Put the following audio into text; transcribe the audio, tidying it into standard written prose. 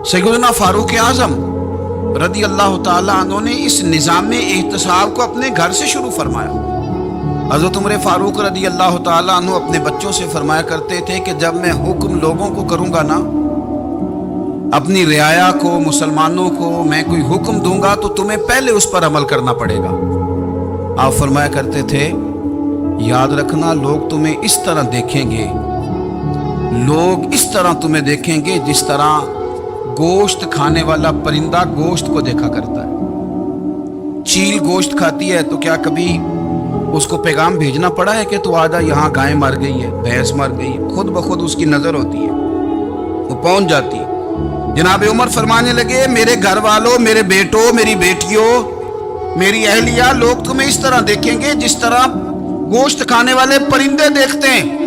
सैयदना फारूक आज़म रदी अल्लाह ताला अन्हु ने इस निज़ाम एहतसाब को अपने घर से शुरू फरमाया। हज़रत उमर फारूक रदी अल्लाह ताला अन्हु अपने बच्चों से फरमाया करते थे कि जब मैं हुक्म लोगों को करूँगा ना, अपनी रियाया को, मुसलमानों को मैं कोई हुक्म दूंगा तो तुम्हें पहले उस पर अमल करना पड़ेगा। आप फरमाया करते थे, याद रखना लोग तुम्हें इस तरह देखेंगे, लोग इस तरह तुम्हें देखेंगे जिस तरह गोश्त खाने वाला परिंदा गोश्त को देखा करता है। चील गोश्त खाती है तो क्या कभी उसको पैगाम भेजना पड़ा है कि तू आजा यहाँ गाय मर गई है, भैंस मर गई है? खुद ब खुद उसकी नजर होती है, वो पहुंच जाती है। जनाब उमर फरमाने लगे, मेरे घर वालों, मेरे बेटों, मेरी बेटियों, मेरी अहलिया, लोग तुम्हें इस तरह देखेंगे जिस तरह गोश्त खाने वाले परिंदे देखते हैं।